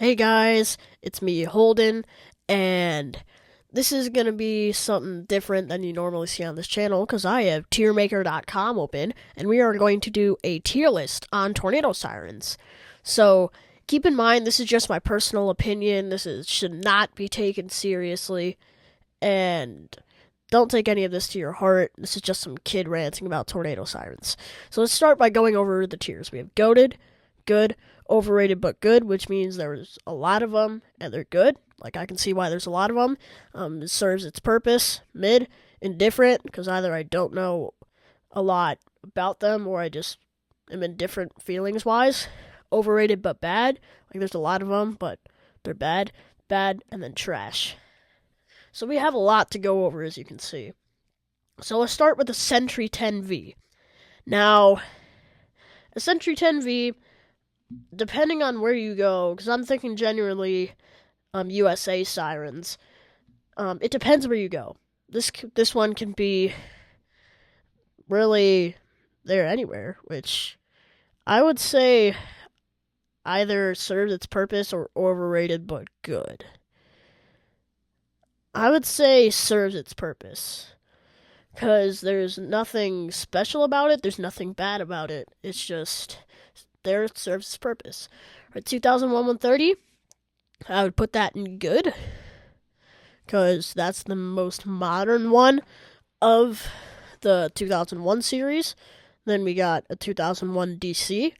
Hey guys, it's me, Holden, and this is going to be something different than you normally see on this channel because I have tiermaker.com open, and we are going to do a tier list on tornado sirens. So keep in mind, this is just my personal opinion. Should not be taken seriously, and don't take any of this to your heart. This is just some kid ranting about tornado sirens. So let's start by going over the tiers. We have goated, good, overrated but good, which means there's a lot of them and they're good. Like, I can see why there's a lot of them. It serves its purpose. Mid, indifferent, because either I don't know a lot about them or I just am indifferent feelings wise. Overrated but bad. Like, there's a lot of them, but they're bad, bad, and then trash. So we have a lot to go over, as you can see. So let's start with the Sentry 10V. Now, a Sentry 10V, depending on where you go, because I'm thinking genuinely USA sirens, it depends where you go. This one can be really there anywhere, which I would say either serves its purpose or overrated but good. I would say serves its purpose, because there's nothing special about it, there's nothing bad about it, it's just there, it serves its purpose. Right, 2001 130, I would put that in good, because that's the most modern one of the 2001 series. Then we got a 2001 DC.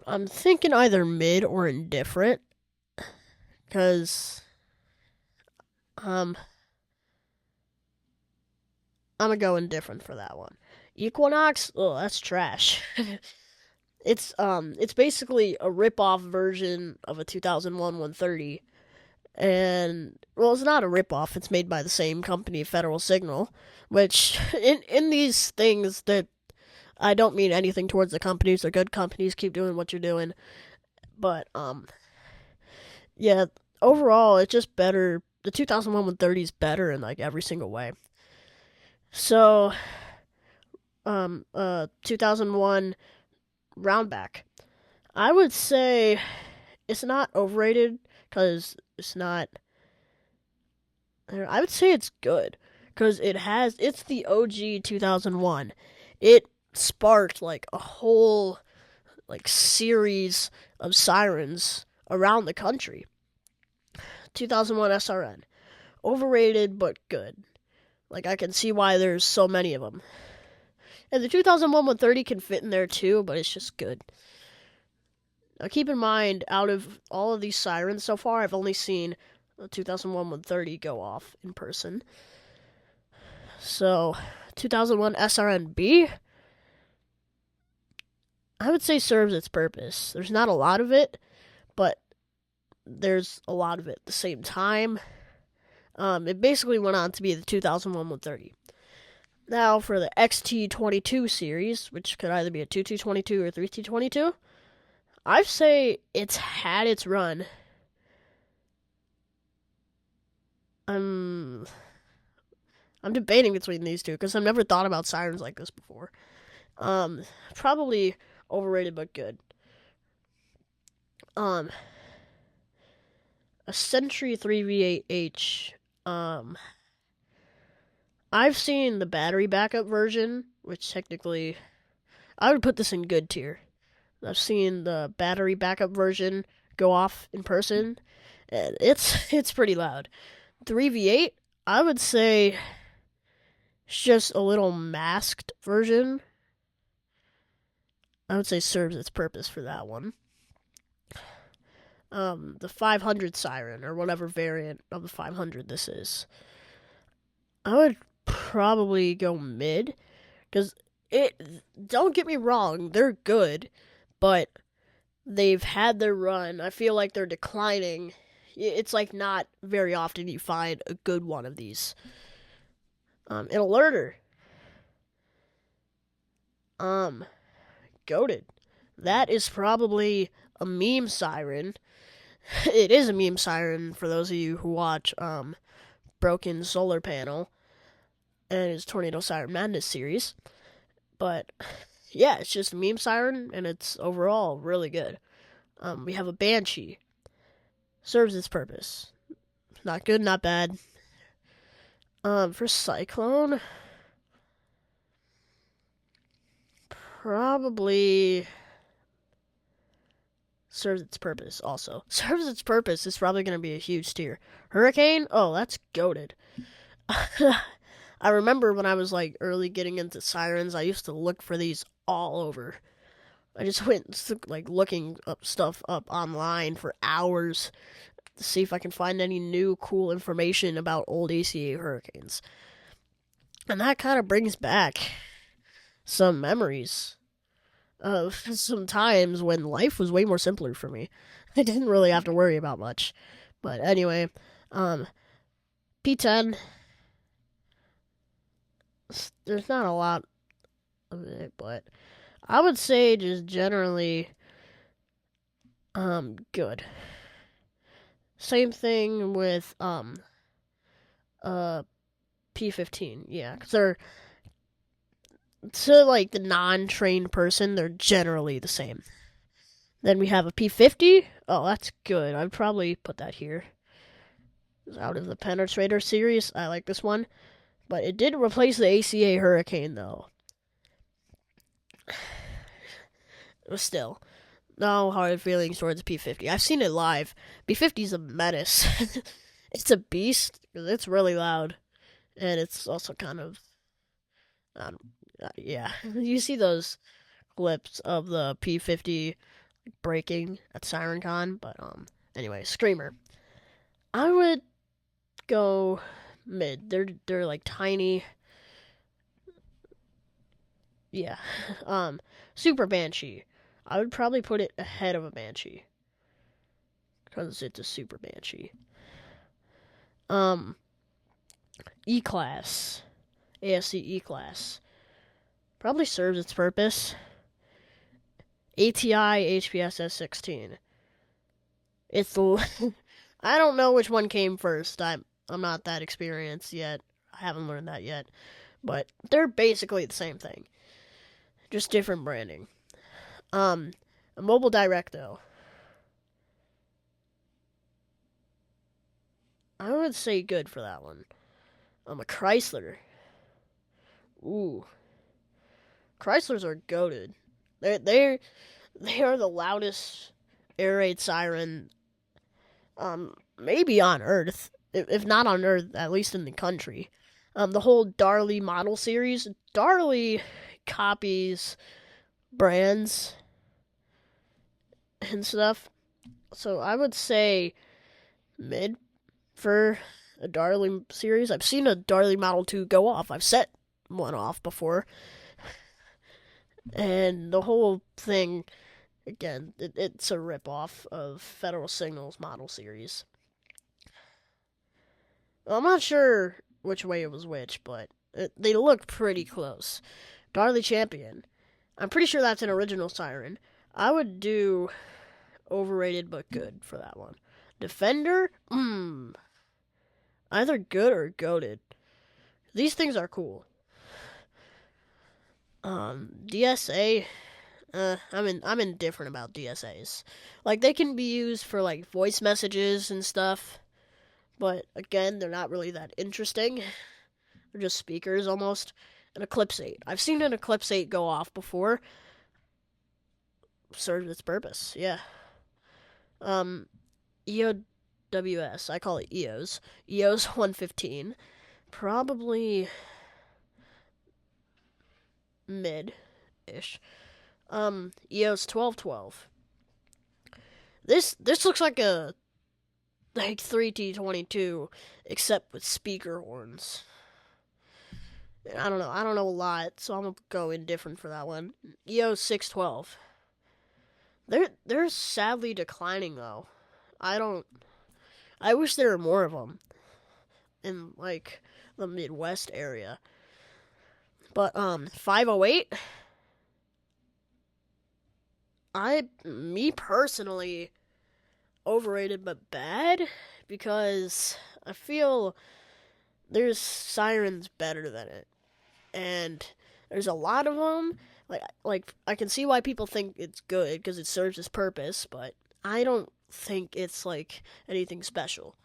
I'm thinking either mid or indifferent, because I'm gonna go indifferent for that one. Equinox, oh, that's trash. It's basically a rip-off version of a 2001 130, and well, it's not a rip-off. It's made by the same company, Federal Signal, which in these things that I don't mean anything towards the companies. They're good companies. Keep doing what you're doing, but yeah. Overall, it's just better. The 2001 130 is better in like every single way. So, 2001 Roundback. I would say it's not overrated because it's not. I would say it's good because it's the OG 2001. It sparked like a whole like series of sirens around the country. 2001 SRN. Overrated but good. Like, I can see why there's so many of them. And the 2001 130 can fit in there too, but it's just good. Now, keep in mind, out of all of these sirens so far, I've only seen the 2001 130 go off in person. So, 2001 SRNB, I would say serves its purpose. There's not a lot of it, but there's a lot of it at the same time. It basically went on to be the 2001 130. Now, for the XT22 series, which could either be a 2222 or 3T22, I'd say it's had its run. I'm debating between these two because I've never thought about sirens like this before. Probably overrated but good. A Sentry 3V8H. I've seen the battery backup version, which technically I would put this in good tier. I've seen the battery backup version go off in person, and it's pretty loud. 3V8, I would say it's just a little masked version. I would say serves its purpose for that one. The 500 Siren, or whatever variant of the 500 this is, I would probably go mid, because don't get me wrong, they're good, but they've had their run. I feel like they're declining. It's like not very often you find a good one of these. An alerter. Goated. That is probably a meme siren. It is a meme siren for those of you who watch Broken Solar Panel and his Tornado Siren Madness series. But yeah, it's just a meme siren, and it's overall really good. We have a Banshee. Serves its purpose. Not good, not bad. For Cyclone, probably serves its purpose also. Serves its purpose is probably going to be a huge tier. Hurricane? Oh, that's goated. I remember when I was like early getting into Sirens, I used to look for these all over. I just went like looking up stuff up online for hours to see if I can find any new cool information about old ACA hurricanes. And that kind of brings back some memories of some times when life was way more simpler for me. I didn't really have to worry about much. But anyway, P10, there's not a lot of it, but I would say just generally good. Same thing with uh P15. Yeah, cuz they're to like the non-trained person, they're generally the same. Then we have a P50. Oh, that's good. I'd probably put that here. Out of the Penetrator series, I like this one. But it did replace the ACA Hurricane, though. Still, no hard feelings towards P50. I've seen it live. P50's a menace. It's a beast. It's really loud. And it's also kind of. Yeah. You see those clips of the P50 breaking at SirenCon, but anyway, Screamer. I would go mid. They're like tiny. Yeah. Super Banshee. I would probably put it ahead of a Banshee because it's a Super Banshee. E class, ASC E class probably serves its purpose. ATI HPS S16. It's the I don't know which one came first. I'm not that experienced yet. I haven't learned that yet. But they're basically the same thing. Just different branding. A Mobile Direct though. I would say good for that one. A Chrysler. Ooh. Chryslers are goated. They are the loudest air raid siren maybe on Earth. If not on Earth, at least in the country. The whole Darley model series. Darley copies brands and stuff. So I would say mid for a Darley series. I've seen a Darley Model 2 go off. I've set one off before. And the whole thing, again, it's a rip-off of Federal Signal's model series. I'm not sure which way it was which, but they look pretty close. Darley Champion. I'm pretty sure that's an original Siren. I would do overrated but good for that one. Defender? Either good or goated. These things are cool. DSA. I'm indifferent about DSAs. Like they can be used for like voice messages and stuff, but again, they're not really that interesting. They're just speakers almost. An Eclipse 8. I've seen an Eclipse 8 go off before. Served its purpose. Yeah. EOWS. I call it EOS. EOS 115. Probably mid-ish. EOS 1212. This looks like a 3T22 except with speaker horns. I don't know a lot, so I'm gonna go indifferent for that one. EOS 612. They're sadly declining though. I wish there were more of them in like the Midwest area. But 508, me personally, overrated but bad because I feel there's sirens better than it, and there's a lot of them. Like I can see why people think it's good because it serves its purpose, but I don't think it's like anything special.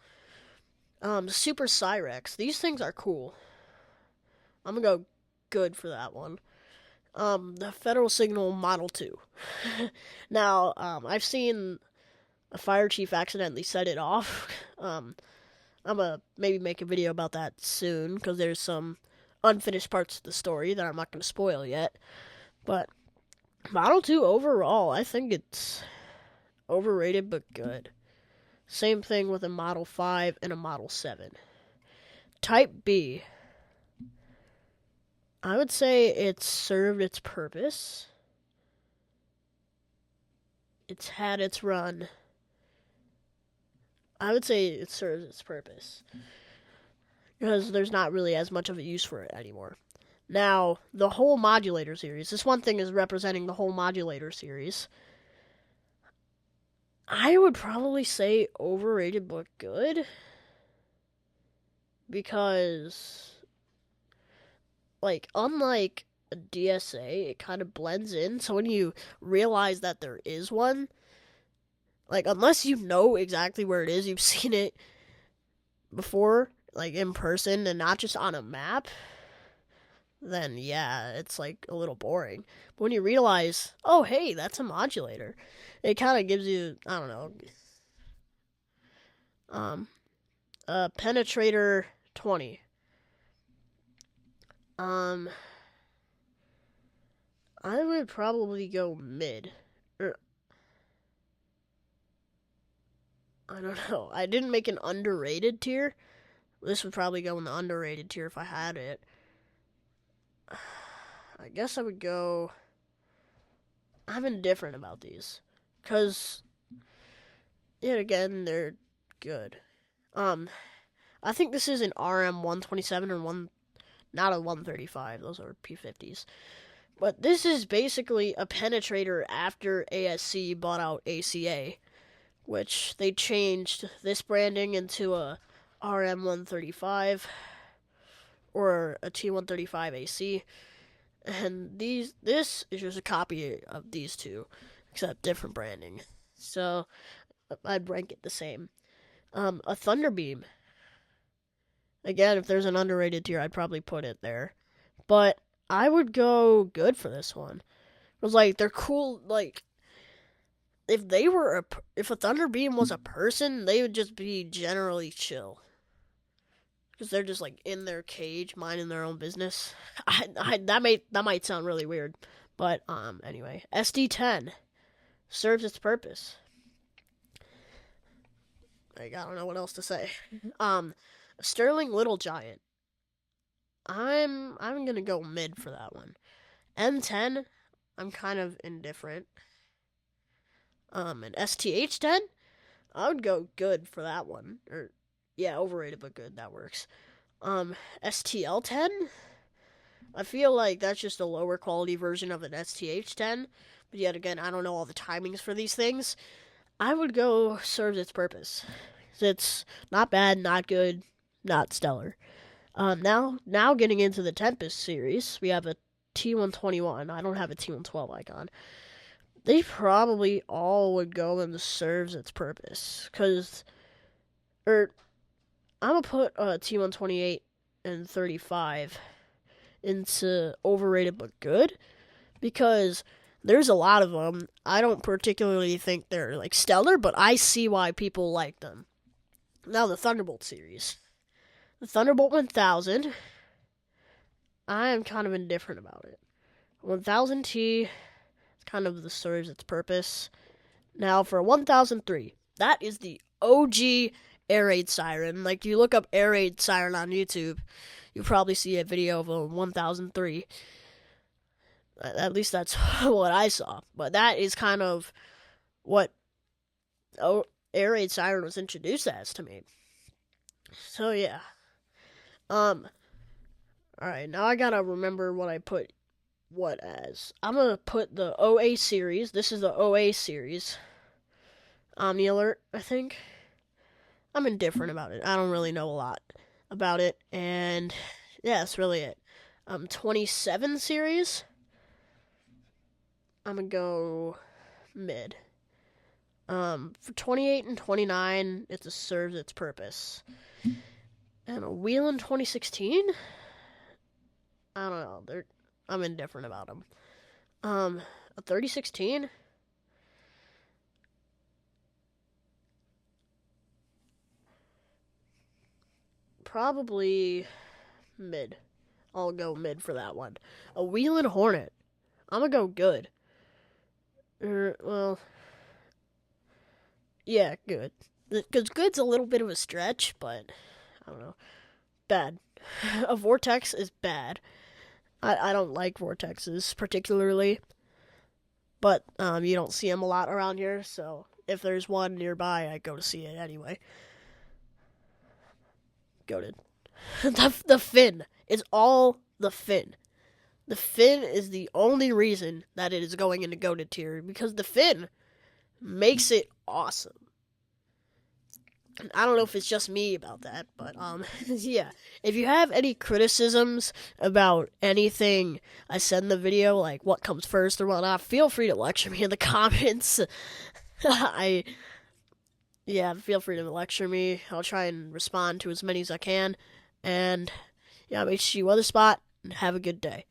Super Cyrex. These things are cool. I'm gonna go good for that one. The Federal Signal Model 2. Now, I've seen a fire chief accidentally set it off. I'm gonna maybe make a video about that soon because there's some unfinished parts of the story that I'm not gonna spoil yet. But Model 2 overall, I think it's overrated but good. Same thing with a Model 5 and a Model 7. Type B. I would say it's served its purpose. It's had its run. I would say it serves its purpose. Because there's not really as much of a use for it anymore. Now, the whole modulator series. This one thing is representing the whole modulator series. I would probably say overrated but good. Because, like, unlike a DSA, it kind of blends in. So when you realize that there is one, like, unless you know exactly where it is, you've seen it before, like, in person and not just on a map, then yeah, it's, like, a little boring. But when you realize, oh, hey, that's a modulator, it kind of gives you, I don't know, Penetrator 20. I would probably go mid. I don't know. I didn't make an underrated tier. This would probably go in the underrated tier if I had it. I guess I would go. I'm indifferent about these. Because, yet again, they're good. I think this is an RM 127 or not a 135. Those are P50s. But this is basically a penetrator after ASC bought out ACA, which they changed this branding into a RM135 or a T135 AC. And this is just a copy of these two, except different branding. So I'd rank it the same. A Thunderbeam. Again, if there's an underrated tier, I'd probably put it there. But I would go good for this one. It was like they're cool. Like if a Thunderbeam was a person, they would just be generally chill. Because they're just like in their cage, minding their own business. That might sound really weird, but anyway, SD10 serves its purpose. Like I don't know what else to say. Sterling Little Giant. I'm gonna go mid for that one. N10, I'm kind of indifferent. And STH10, I would go good for that one. Or yeah, overrated but good. That works. STL10, I feel like that's just a lower quality version of an STH10. But yet again, I don't know all the timings for these things. I would go serves its purpose. It's not bad, not good, not stellar. Now getting into the Tempest series, we have a T121. I don't have a T112 icon. They probably all would go and serves its purpose. I'm gonna put T128 and 35 into overrated but good because there's a lot of them. I don't particularly think they're like stellar, but I see why people like them. Now the Thunderbolt series. The Thunderbolt 1000, I am kind of indifferent about it. 1000T, it's kind of serves its purpose. Now for 1003, that is the OG air raid siren. Like you look up air raid siren on YouTube, you'll probably see a video of a 1003. At least that's what I saw. But that is kind of what air raid siren was introduced as to me. So yeah. Alright, now I gotta remember what I put what as. I'm gonna put the OA series. This is the OA series. Omni Alert, I think. I'm indifferent about it. I don't really know a lot about it. And yeah, that's really it. 27 series. I'm gonna go mid. For 28 and 29, it just serves its purpose. And a wheel in 2016? I don't know. I'm indifferent about them. A 3016? Probably mid. I'll go mid for that one. A Wheelin' Hornet. I'm gonna go good. Well, yeah, good. Because good's a little bit of a stretch, but I don't know. Bad. A Vortex is bad. I don't like Vortexes particularly, but you don't see them a lot around here, so if there's one nearby, I go to see it anyway. Goated. The fin. It's all the fin. The fin is the only reason that it is going into goated tier because the fin makes it awesome. I don't know if it's just me about that, but yeah. If you have any criticisms about anything I said in the video, like what comes first or whatnot, feel free to lecture me in the comments. Feel free to lecture me. I'll try and respond to as many as I can. And yeah, I'm HG Weather Spot, and have a good day.